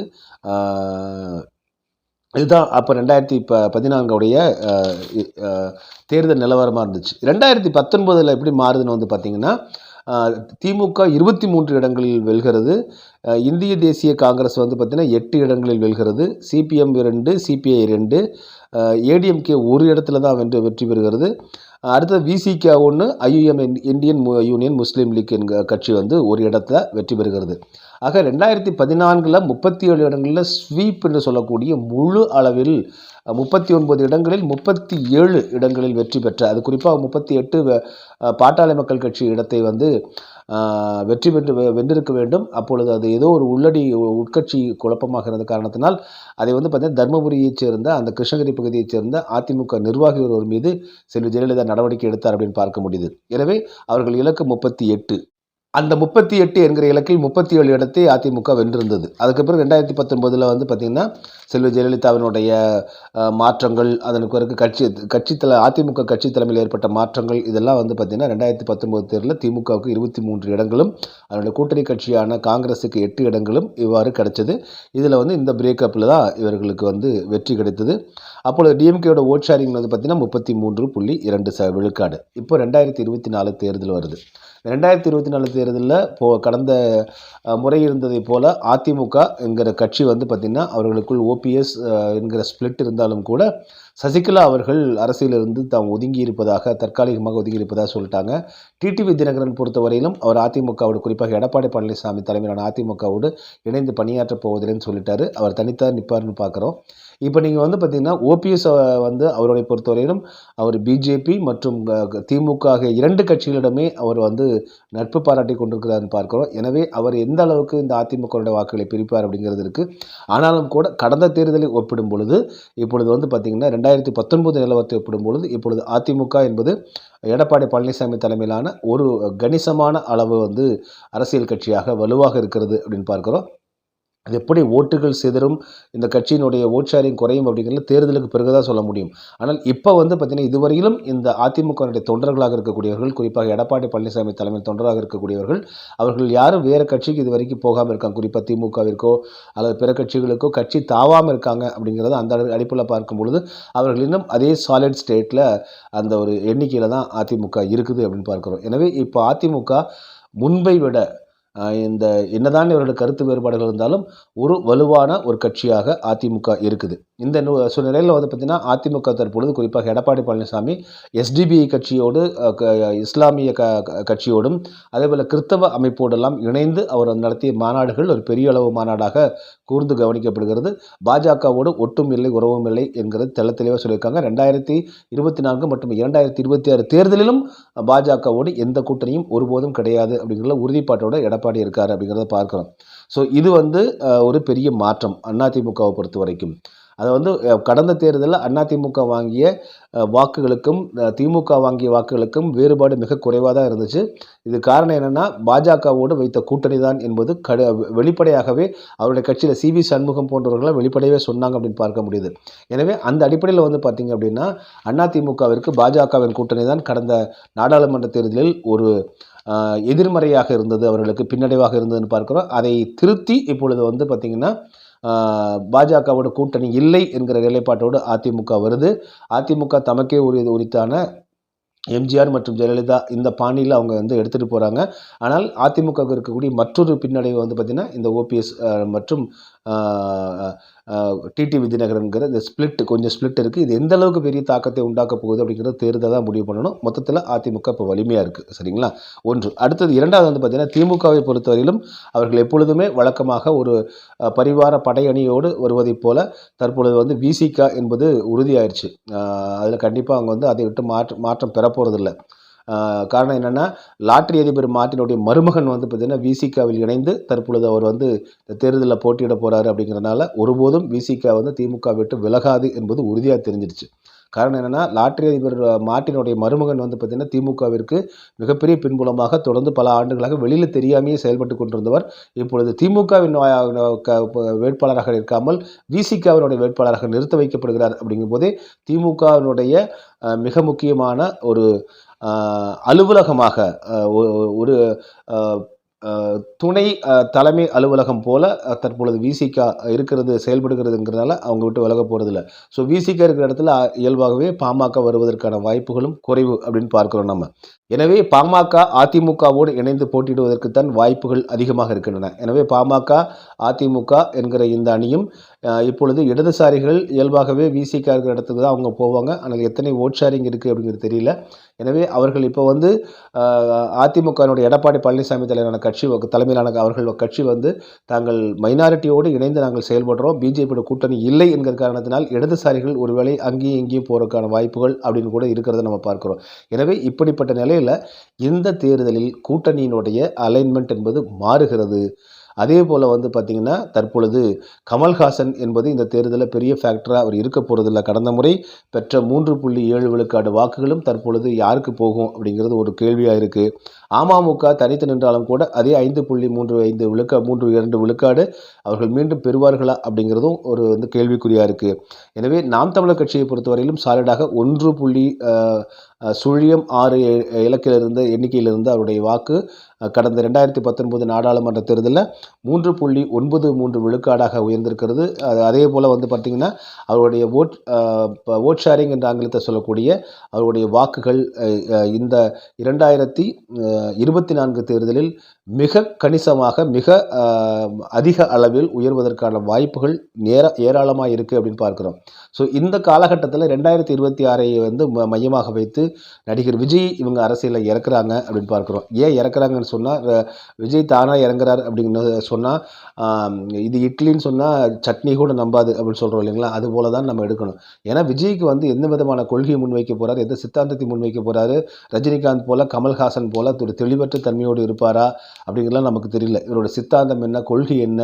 [SPEAKER 1] இதுதான் அப்போ 2014 தேர்தல் நிலவரமாக இருந்துச்சு. 2019 எப்படி மாறுதுன்னு வந்து பார்த்திங்கன்னா திமுக 23 இடங்களில் வெல்கிறது. இந்திய தேசிய காங்கிரஸ் வந்து பார்த்திங்கன்னா 8 இடங்களில் வெல்கிறது. சிபிஎம் 2 சிபிஐ 2 ஏடிஎம்கே ஒரு இடத்துல தான் வெற்றி பெறுகிறது. அடுத்தது விசிகே 1 ஐயுஎம் இந்தியன் யூனியன் முஸ்லீம் லீக் கட்சி வந்து ஒரு இடத்துல வெற்றி பெறுகிறது. ஆக 2014 37 இடங்களில் ஸ்வீப் என்று சொல்லக்கூடிய முழு அளவில் 39 இடங்களில் 37 இடங்களில் வெற்றி பெற்ற அது குறிப்பாக 38 பாட்டாளி மக்கள் கட்சி இடத்தை வந்து வெற்றி பெற்று வென்றிருக்க வேண்டும். அப்பொழுது அது ஏதோ ஒரு உட்கட்சி குழப்பமாக இருந்த காரணத்தினால் அதை வந்து பார்த்தீங்கன்னா தர்மபுரியைச் சேர்ந்த அந்த கிருஷ்ணகிரி பகுதியைச் சேர்ந்த அதிமுக நிர்வாகி ஒருவர் மீது செல்வி ஜெயலலிதா நடவடிக்கை எடுத்தார் அப்படின்னு பார்க்க முடியுது. எனவே அவர்கள் இலக்கு 38. அந்த 38 என்கிற இலக்கில் 37 இடத்தை அதிமுக வென்றிருந்தது. அதுக்கப்புறம் 2019 வந்து பார்த்திங்கன்னா செல்வி ஜெயலலிதாவினுடைய மாற்றங்கள் அதற்கு பிறகு அதிமுக கட்சி தலைமையில் ஏற்பட்ட மாற்றங்கள் இதெல்லாம் வந்து பார்த்திங்கன்னா 2019 தேர்தலில் திமுகவுக்கு 23 இடங்களும் அதனுடைய கூட்டணி கட்சியான காங்கிரஸுக்கு 8 இடங்களும் இவ்வாறு கிடைச்சது. இதில் வந்து இந்த பிரேக்கப்பில் தான் இவர்களுக்கு வந்து வெற்றி கிடைத்தது. அப்பொழுது டிஎம்கேயோட ஓட் ஷேரிங் வந்து பார்த்திங்கன்னா 33.2 விழுக்காடு. இப்போ 2024 தேர்தல் வருது. 2024 தேர்தலில் கடந்த முறை இருந்ததை போல் அதிமுக என்கிற கட்சி வந்து பார்த்திங்கன்னா அவர்களுக்குள் ஓபிஎஸ் என்கிற ஸ்பிளிட் இருந்தாலும் கூட சசிகலா அவர்கள் அரசியலிருந்து தாம் தற்காலிகமாக ஒதுங்கி இருப்பதாக சொல்லிட்டாங்க. டிடிவி தினகரன் பொறுத்தவரையிலும் அவர் அதிமுகவோடு குறிப்பாக எடப்பாடி பழனிசாமி தலைமையிலான அதிமுகவோடு இணைந்து பணியாற்றப் போவதில்லைன்னு சொல்லிட்டாரு. அவர் தனித்தான் நிற்பார்னு பார்க்குறோம். இப்போ நீங்கள் வந்து பார்த்தீங்கன்னா ஓபிஎஸ் வந்து அவருடைய பொறுத்தவரையிலும் அவர் பிஜேபி மற்றும் திமுக ஆகிய 2 கட்சிகளிடமே அவர் வந்து நட்பு பாராட்டி கொண்டிருக்கிறார்னு பார்க்கிறோம். எனவே அவர் எந்த அளவுக்கு இந்த அதிமுகவுடைய வாக்குகளை பிரிப்பார் அப்படிங்கிறது இருக்குது. ஆனாலும் கூட கடந்த தேர்தலை ஒப்பிடும் பொழுது இப்பொழுது வந்து பார்த்தீங்கன்னா 2019 நிலவரத்தை ஒப்பிடும் பொழுது இப்பொழுது அதிமுக என்பது எடப்பாடி பழனிசாமி தலைமையிலான ஒரு கணிசமான அளவு வந்து அரசியல் கட்சியாக வலுவாக இருக்கிறது அப்படின்னு பார்க்கிறோம். அது எப்படி ஓட்டுகள் சிதறும், இந்த கட்சியினுடைய ஓட் ஷேரிங் குறையும் அப்படிங்கிறது தேர்தலுக்கு பிறகு தான் சொல்ல முடியும். ஆனால் இப்போ வந்து பார்த்தீங்கன்னா இதுவரையிலும் இந்த அதிமுகவுடைய தொண்டர்களாக இருக்கக்கூடியவர்கள், குறிப்பாக எடப்பாடி பழனிசாமி தலைமையில் தொண்டராக இருக்கக்கூடியவர்கள், அவர்கள் யாரும் வேறு கட்சிக்கு இதுவரைக்கும் போகாமல் இருக்காங்க. குறிப்பாக திமுகவிற்கோ அல்லது பிற கட்சிகளுக்கோ கட்சி தாவாமல் இருக்காங்க அப்படிங்கிறத அந்த அடிப்படையில் பார்க்கும் பொழுது அவர்கள் இன்னும் அதே சாலிட் ஸ்டேட்டில் அந்த ஒரு எண்ணிக்கையில் தான் அதிமுக இருக்குது அப்படின்னு பார்க்குறோம். எனவே இப்போ அதிமுக முன்பை விட இந்த என்னதான் இவர்களுடைய கருத்து வேறுபாடுகள் இருந்தாலும் ஒரு வலுவான ஒரு கட்சியாக அதிமுக இருக்குது. இந்த சூழ்நிலையில் வந்து பார்த்திங்கன்னா அதிமுக தற்பொழுது குறிப்பாக எடப்பாடி பழனிசாமி எஸ்டிபிஐ கட்சியோடு இஸ்லாமிய கட்சியோடும் அதேபோல் கிறிஸ்தவ அமைப்போடெல்லாம் இணைந்து அவர் நடத்திய மாநாடுகள் ஒரு பெரிய அளவு மாநாடாக கூர்ந்து கவனிக்கப்படுகிறது. பாஜகவோடு ஒட்டும் இல்லை உறவும் இல்லை என்கிறது தெளிவாக சொல்லியிருக்காங்க. 2024 மற்றும் 2026 தேர்தலிலும் பாஜகவோடு எந்த கூட்டணியும் ஒருபோதும் கிடையாது அப்படிங்கிற உறுதிப்பாட்டோட எடப்பாடி இருக்கார் அப்படிங்கிறத பார்க்குறோம். ஸோ இது வந்து ஒரு பெரிய மாற்றம் அதிமுகவை பொறுத்த வரைக்கும். அதை வந்து கடந்த தேர்தலில் அதிமுக வாங்கிய வாக்குகளுக்கும் திமுக வாங்கிய வாக்குகளுக்கும் வேறுபாடு மிக குறைவாக தான் இருந்துச்சு. இது காரணம் என்னென்னா பாஜகவோடு வைத்த கூட்டணி தான் என்பது வெளிப்படையாகவே அவருடைய கட்சியில் சிவி சண்முகம் போன்றவர்களாம் வெளிப்படையாகவே சொன்னாங்க அப்படின்னு பார்க்க முடியுது. எனவே அந்த அடிப்படையில் வந்து பார்த்திங்க அப்படின்னா அதிமுகவிற்கு பாஜகவின் கூட்டணி தான் கடந்த நாடாளுமன்ற தேர்தலில் ஒரு எதிர்மறையாக இருந்தது, அவர்களுக்கு பின்னடைவாக இருந்ததுன்னு பார்க்குறோம். அதை திருத்தி இப்பொழுது வந்து பார்த்திங்கன்னா பாஜகவோட கூட்டணி இல்லை என்கிற நிலைப்பாட்டோடு அதிமுக வருது. அதிமுக தமக்கே உரித்தான எம்ஜிஆர் மற்றும் ஜெயலலிதா இந்த பாணியில் அவங்க வந்து எடுத்துகிட்டு போகிறாங்க. ஆனால் அதிமுக இருக்கக்கூடிய மற்றொரு பின்னடைவு வந்து பார்த்திங்கன்னா இந்த ஓபிஎஸ் மற்றும் டிடி விஜயநகரன்கிற இந்த கொஞ்சம் ஸ்பிளிட் இருக்குது. இது எந்த அளவுக்கு பெரிய தாக்கத்தை உண்டாக்க போகுது அப்படிங்கிறது தேர்தல் தான் முடிவு பண்ணணும். மொத்தத்தில் அதிமுக இப்போ வலிமையாக இருக்குது. சரிங்களா? ஒன்று. அடுத்தது இரண்டாவது வந்து பார்த்திங்கன்னா திமுகவை பொறுத்தவரையிலும் அவர்கள் எப்பொழுதுமே வழக்கமாக ஒரு பரிவார படையணியோடு வருவதைப் போல தற்பொழுது வந்து விசிக என்பது உறுதியாயிருச்சு. அதில் கண்டிப்பாக அவங்க வந்து அதை விட்டு மாற்றம் பெற போகிறதில்ல. காரணம் என்னென்னா லாட்டரி அதிபர் மார்ட்டினுடைய மருமகன் வந்து பார்த்திங்கன்னா விசிகாவில் இணைந்து தற்பொழுது அவர் வந்து தேர்தலில் போட்டியிட போகிறாரு அப்படிங்கிறனால ஒருபோதும் விசிக வந்து திமுக விட்டு விலகாது என்பது உறுதியாக தெரிஞ்சிருச்சு. காரணம் என்னென்னா லாட்டரி அதிபர் மார்ட்டினுடைய மருமகன் வந்து பார்த்திங்கன்னா திமுகவிற்கு மிகப்பெரிய பின்புலமாக தொடர்ந்து பல ஆண்டுகளாக வெளியில் தெரியாமையே செயல்பட்டு கொண்டிருந்தவர் இப்பொழுது திமுகவின் வேட்பாளராக இருக்காமல் விசிகாவினுடைய வேட்பாளராக நிறுத்த வைக்கப்படுகிறார். அப்படிங்கும் போதே திமுகவினுடைய மிக முக்கியமான ஒரு அலுவலகமாக ஒரு துணை தலைமை அலுவலகம் போல தற்பொழுது விசிக இருக்கிறது செயல்படுகிறதுங்கிறதுனால அவங்க விட்டு விலக போகிறதில்ல. ஸோ விசிக இருக்கிற இடத்துல இயல்பாகவே பாமக வருவதற்கான வாய்ப்புகளும் குறைவு அப்படின்னு பார்க்குறோம் நம்ம. எனவே பாமக அதிமுகவோடு இணைந்து போட்டியிடுவதற்குத்தான் வாய்ப்புகள் அதிகமாக இருக்கின்றன. எனவே பாமக அதிமுக என்கிற இந்த அணியும் இப்பொழுது இடதுசாரிகள் இயல்பாகவே விசிக இருக்கிற இடத்துக்கு தான் அவங்க போவாங்க. ஆனால் எத்தனை ஓட் ஷேரிங் இருக்குது அப்படிங்கிறது தெரியல. எனவே அவர்கள் இப்போ வந்து அதிமுகவினுடைய எடப்பாடி பழனிசாமி தலைமையிலான அவர்கள் கட்சி வந்து தாங்கள் மைனாரிட்டியோடு இணைந்து நாங்கள் செயல்படுறோம், பிஜேபியோட கூட்டணி இல்லை என்கிற காரணத்தினால் இடதுசாரிகள் ஒருவேளை அங்கேயும் இங்கேயும் போகிறதுக்கான வாய்ப்புகள் அப்படின்னு கூட இருக்கிறத நம்ம பார்க்குறோம். எனவே இப்படிப்பட்ட நிலையில் இந்த தேர்தலில் கூட்டணியினுடைய அலைன்மெண்ட் என்பது மாறுகிறது. அதே போல் வந்து பார்த்திங்கன்னா தற்பொழுது கமல்ஹாசன் என்பது இந்த தேர்தலில் பெரிய ஃபேக்டராக அவர் இருக்க போகிறதில்ல. கடந்த முறை பெற்ற 3.7 விழுக்காடு வாக்குகளும் தற்பொழுது யாருக்கு போகும் அப்படிங்கிறது ஒரு கேள்வியாக இருக்குது. அமமுக தனித்து நின்றாலும் கூட அதே 5.32 விழுக்காடு அவர்கள் மீண்டும் பெறுவார்களா அப்படிங்கிறதும் ஒரு வந்து கேள்விக்குறியாக இருக்குது. எனவே நாம் தமிழர் கட்சியை பொறுத்தவரையிலும் சாலிடாக 1.06 எண்ணிக்கையிலிருந்து அவருடைய வாக்கு கடந்த 2019 நாடாளுமன்ற தேர்தலில் 3.93 விழுக்காடாக உயர்ந்திருக்கிறது. அதே போல் வந்து பார்த்திங்கன்னா அவருடைய ஓட் ஷேரிங் என்ற ஆங்கிலத்தை சொல்லக்கூடிய அவருடைய வாக்குகள் இந்த 2024 தேர்தலில் மிக கணிசமாக மிக அதிக அளவில் உயர்வதற்கான வாய்ப்புகள் ஏராளமாக இருக்குது அப்படின்னு பார்க்குறோம். ஸோ இந்த காலகட்டத்தில் 2026 வந்து மையமாக வைத்து நடிகர் விஜய் இவங்க அரசியலில் இறக்குறாங்க அப்படின்னு பார்க்குறோம். ஏன் இறக்குறாங்கன்னு சொன்னால், விஜய் தானாக இறங்குறார் அப்படின்னு சொன்னால், இது இட்லின்னு சொன்னால் சட்னி கூட நம்பாது அப்படின்னு சொல்கிறோம் இல்லைங்களா? அது போல தான் நம்ம எடுக்கணும். ஏன்னா விஜய்க்கு வந்து எந்த விதமான கொள்கையை முன்வைக்க போகிறார், எந்த சித்தாந்தத்தை முன்வைக்க போகிறாரு, ரஜினிகாந்த் போல கமல்ஹாசன் போல ஒரு தெளிவற்ற தன்மையோடு இருப்பாரா அப்படிங்கிறதுலாம் நமக்கு தெரியல. இவரோட சித்தாந்தம் என்ன, கொள்கை என்ன?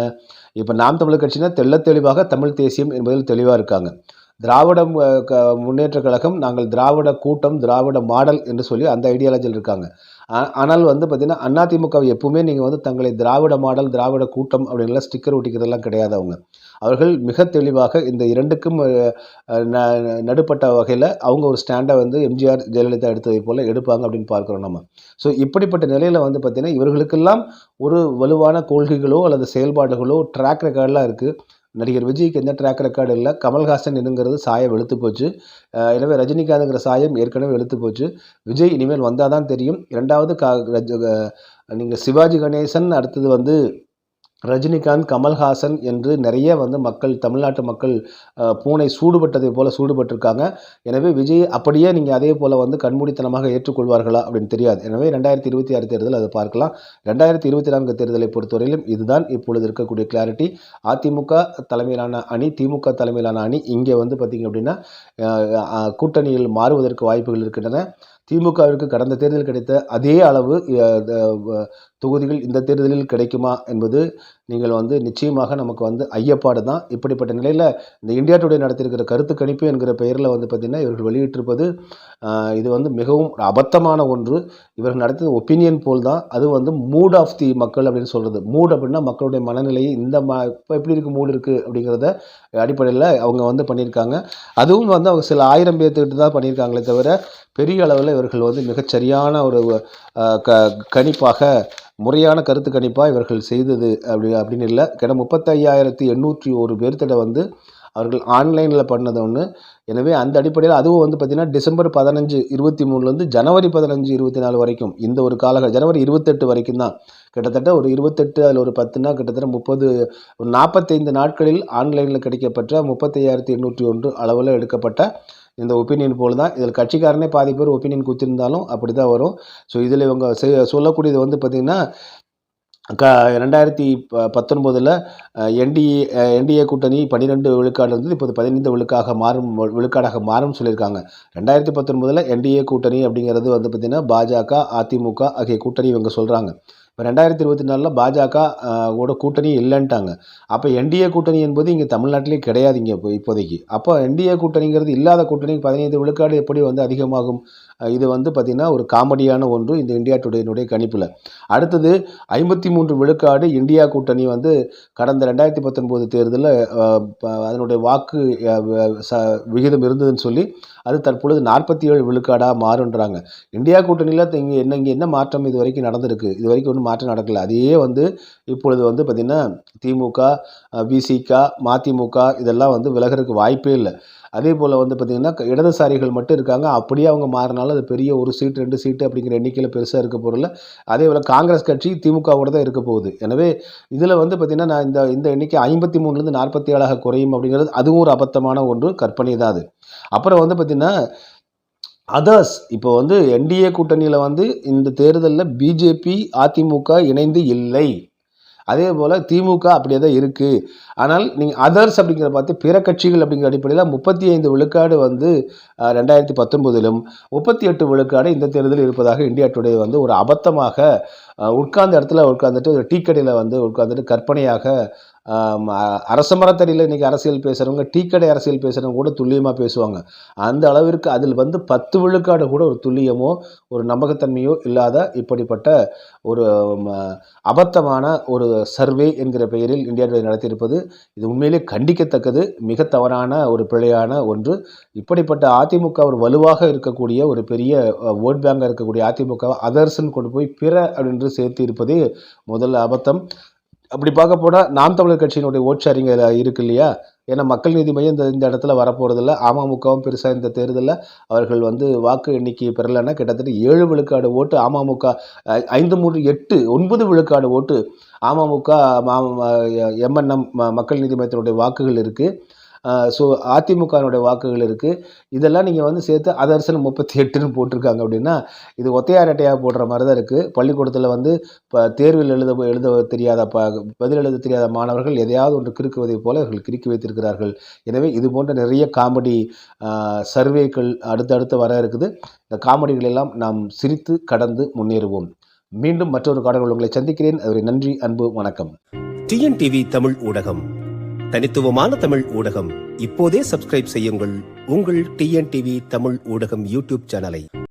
[SPEAKER 1] இப்போ நாம் தமிழர் கட்சினா தெள்ளத் தெளிவாக தமிழ் தேசியம் என்பதில் தெளிவாக இருக்காங்க. திராவிடம் முன்னேற்ற கழகம், நாங்கள் திராவிட கூட்டம், திராவிட மாடல் என்று சொல்லி அந்த ஐடியாலஜியில் இருக்காங்க. ஆனால் வந்து பார்த்திங்கன்னா அதிமுக எப்பவுமே நீங்கள் வந்து தங்களை திராவிட மாடல், திராவிட கூட்டம் அப்படின்லாம் ஸ்டிக்கர் ஒட்டிக்கிறதெல்லாம் கிடையாது. அவர்கள் மிக தெளிவாக இந்த இரண்டுக்கும் நடுப்பட்ட வகையில் அவங்க ஒரு ஸ்டாண்டை வந்து எம்ஜிஆர் ஜெயலலிதா எடுத்ததை போல் எடுப்பாங்க அப்படின்னு பார்க்குறோம் நம்ம. ஸோ இப்படிப்பட்ட நிலையில் வந்து பார்த்திங்கன்னா இவர்களுக்கெல்லாம் ஒரு வலுவான கொள்கைகளோ அல்லது செயல்பாடுகளோ ட்ராக் ரெக்கார்டெலாம் இருக்குது. நடிகர் விஜய்க்கு எந்த ட்ராக் ரெக்கார்டு இல்லை. கமல்ஹாசன் என்னங்கிறது சாயம் வெளுத்து போச்சு. எனவே ரஜினிகாந்துங்கிற சாயம் ஏற்கனவே வெளுத்து போச்சு. விஜய் இனிமேல் வந்தால் தான் தெரியும். இரண்டாவது நீங்கள் சிவாஜி கணேசன், அடுத்தது வந்து ரஜினிகாந்த், கமல்ஹாசன் என்று நிறைய வந்து மக்கள், தமிழ்நாட்டு மக்கள் பூனை சூடுபட்டதை போல் சூடுபட்டிருக்காங்க. எனவே விஜய் அப்படியே நீங்கள் அதே போல் வந்து கண்மூடித்தனமாக ஏற்றுக்கொள்வார்களா அப்படின்னு தெரியாது. எனவே 2026 தேர்தல் அதை பார்க்கலாம். 2024 தேர்தலை பொறுத்தவரையிலும் இதுதான் இப்பொழுது இருக்கக்கூடிய கிளாரிட்டி. அதிமுக தலைமையிலான அணி, திமுக தலைமையிலான அணி இங்கே வந்து பார்த்திங்க அப்படின்னா கூட்டணியில் மாறுவதற்கு வாய்ப்புகள் இருக்கின்றன. திமுகவிற்கு கடந்த தேர்தலில் கிடைத்த அதே அளவு தொகுதிகள் இந்த தேர்தலில் கிடைக்குமா என்பது நீங்கள் வந்து நிச்சயமாக நமக்கு வந்து ஐயப்பாடு தான். இப்படிப்பட்ட நிலையில் இந்த இந்தியா டுடே நடத்தியிருக்கிற கருத்து கணிப்பு என்கிற பெயரில் வந்து பார்த்திங்கன்னா இவர்கள் வெளியிட்டிருப்பது இது வந்து மிகவும் அபத்தமான ஒன்று. இவர்கள் நடத்திய ஒப்பீனியன் போல் தான். அது வந்து மூட் ஆஃப் தி மக்கள் அப்படின்னு சொல்கிறது. மூட் அப்படின்னா மக்களுடைய மனநிலையை இப்போ எப்படி இருக்குது, மூடு இருக்குது அப்படிங்கிறத அடிப்படையில் அவங்க வந்து பண்ணியிருக்காங்க. அதுவும் வந்து அவங்க சில 1000 பேர்த்துக்கிட்டு தான் பண்ணியிருக்காங்களே தவிர பெரிய அளவில் இவர்கள் வந்து மிகச்சரியான ஒரு கணிப்பாக, முறையான கருத்து கணிப்பாக இவர்கள் செய்தது அப்படின்னு இல்லை. கிட்ட 35,801 பேர்த்திட வந்து அவர்கள் ஆன்லைனில் பண்ணது ஒன்று. எனவே அந்த அடிப்படையில் அதுவும் வந்து பார்த்திங்கன்னா டிசம்பர் 15, 23 ஜனவரி 15, 24 வரைக்கும் இந்த ஒரு ஜனவரி 28 வரைக்கும் தான். கிட்டத்தட்ட ஒரு 28, அதில் ஒரு 10னா கிட்டத்தட்ட 30, ஒரு 45 நாட்களில் ஆன்லைனில் கிடைக்கப்பட்ட 35,801 அளவில் எடுக்கப்பட்ட இந்த ஒப்பீனியன் போல் தான். இதில் கட்சிக்காரனே பாதி பேர் ஒப்பீனியன் குத்திருந்தாலும் அப்படி தான் வரும். ஸோ இதில் இவங்க சொல்லக்கூடியது வந்து பார்த்திங்கன்னா 2019 என்டிஏ கூட்டணி 12 விழுக்காடு இருந்தது, இப்போது 15 விழுக்காடாக மாறும் சொல்லியிருக்காங்க. 2019 என்டிஏ கூட்டணி அப்படிங்கிறது வந்து பார்த்திங்கன்னா பாஜக, அதிமுக ஆகிய கூட்டணி இவங்க சொல்கிறாங்க. இப்போ 2024 பாஜக ஓட கூட்டணி இல்லைன்ட்டாங்க. அப்போ என்டிஏ கூட்டணி என்பது இங்கே தமிழ்நாட்டிலே கிடையாது இங்கே இப்போதைக்கு. அப்போ என்டிஏ கூட்டணிங்கிறது இல்லாத கூட்டணி 15 விழுக்காடு எப்படி வந்து அதிகமாகும்? இது வந்து பார்த்திங்கன்னா ஒரு காமெடியான ஒன்று இந்த இந்தியா டுடேனுடைய கணிப்பில். அடுத்தது 53 விழுக்காடு இந்தியா கூட்டணி வந்து கடந்த 2019 தேர்தலில் அதனுடைய வாக்கு விகிதம் இருந்ததுன்னு சொல்லி அது தற்பொழுது 47 விழுக்காடாக மாறுன்றாங்க. இந்தியா கூட்டணியில் இங்கே என்ன மாற்றம் இது வரைக்கும் நடந்திருக்கு? இது வரைக்கும் ஒன்றும் மாற்றம் நடக்கலை. அதையே வந்து இப்பொழுது வந்து பார்த்திங்கன்னா திமுக, விசிக, மதிமுக இதெல்லாம் வந்து விலகிறதுக்கு வாய்ப்பே இல்லை. அதே போல் வந்து பார்த்திங்கன்னா இடதுசாரிகள் மட்டும் இருக்காங்க. அப்படியே அவங்க மாறினாலும் அது பெரிய 1 சீட் 2 சீட்டு அப்படிங்கிற எண்ணிக்கையில் பெருசாக இருக்க போகிறதில்ல. அதே போல் காங்கிரஸ் கட்சி திமுகவோட தான் இருக்க போகுது. எனவே இதில் வந்து பார்த்திங்கன்னா நான் இந்த எண்ணிக்கை 53 47 குறையும் அப்படிங்கிறது அதுவும் ஒரு அபத்தமான ஒன்று, கற்பனை தான் அது. அப்புறம் வந்து பார்த்திங்கன்னா அதர்ஸ், இப்போ வந்து என்டிஏ கூட்டணியில் வந்து இந்த தேர்தலில் பிஜேபி, அதிமுக இணைந்து இல்லை. அதே போல் திமுக அப்படியே தான் இருக்குது. ஆனால் நீங்கள் அதர்ஸ் அப்படிங்கிற பார்த்து பிற கட்சிகள் அப்படிங்கிற அடிப்படையில் 35 விழுக்காடு வந்து 2019 38 விழுக்காடு இந்த தேர்தலில் இருப்பதாக இந்தியா டுடே வந்து ஒரு அபத்தமாக உட்கார்ந்த இடத்துல உட்காந்துட்டு ஒரு டீ கடையில் வந்து உட்காந்துட்டு கற்பனையாக அரசமரத்தடியில் இன்றைக்கி அரசியல் பேசுகிறவங்க டீ கடை அரசியல் பேசுகிறவங்க கூட துல்லியமாக பேசுவாங்க. அந்த அளவிற்கு அதில் வந்து 10 விழுக்காடு கூட ஒரு துல்லியமோ ஒரு நம்பகத்தன்மையோ இல்லாத இப்படிப்பட்ட ஒரு அபத்தமான ஒரு சர்வே என்கிற பெயரில் இந்தியா டுடே நடத்தியிருப்பது இது உண்மையிலே கண்டிக்கத்தக்கது, மிக தவறான ஒரு பிழையான ஒன்று. இப்படிப்பட்ட அதிமுக ஒரு வலுவாக இருக்கக்கூடிய ஒரு பெரிய ஓட் பேங்காக இருக்கக்கூடிய அதிமுக அதர்ஸ்ன்னு கொண்டு போய் பிற அப்படின்னு சேர்த்து இருப்பதே முதல் அபத்தம். அப்படி பார்க்க போனால் நாம் தமிழர் கட்சியினுடைய ஓட் ஷேரிங் இருக்கு இல்லையா? ஏன்னா மக்கள் நீதி மையம் இந்த இடத்துல வரப்போகிறதில்ல. அமமுகவும் பெருசாக இந்த தேர்தலில் அவர்கள் வந்து வாக்கு எண்ணிக்கை பெறலைன்னா கிட்டத்தட்ட 7 விழுக்காடு ஓட்டு அமமுக, 5, 3, 8, 9 விழுக்காடு ஓட்டு அமமுக, எம்என்எம் மக்கள் நீதி மையத்தினுடைய வாக்குகள் இருக்குது. ஸோ அதிமுகனுடைய வாக்குகள் இருக்குது. இதெல்லாம் நீங்கள் வந்து சேர்த்து அதர்சன் 38ன்னு போட்டிருக்காங்க அப்படின்னா இது ஒத்தையார் ரெட்டையாக போடுற மாதிரி தான் இருக்குது. பள்ளிக்கூடத்தில் வந்து இப்போ தேர்வில் எழுத தெரியாத பதில் எழுத தெரியாத மாணவர்கள் எதையாவது ஒன்று கிறுக்குவதை போல அவர்கள் கிறுக்கி வைத்திருக்கிறார்கள். எனவே இது போன்ற நிறைய காமெடி சர்வேக்கள் அடுத்தடுத்து வர இருக்குது. இந்த காமெடிகள் எல்லாம் நாம் சிரித்து கடந்து முன்னேறுவோம். மீண்டும் மற்றொரு காணொளியில் உங்களை சந்திக்கிறேன். அதுவரை நன்றி, அன்பு, வணக்கம்.
[SPEAKER 2] டிஎன்டிவி தமிழ் ஊடகம், தனித்துவமான தமிழ் ஊடகம். இப்போதே சப்ஸ்கிரைப் செய்யுங்கள் உங்கள் டிஎன்டிவி தமிழ் ஊடகம் யூடியூப் சேனலை.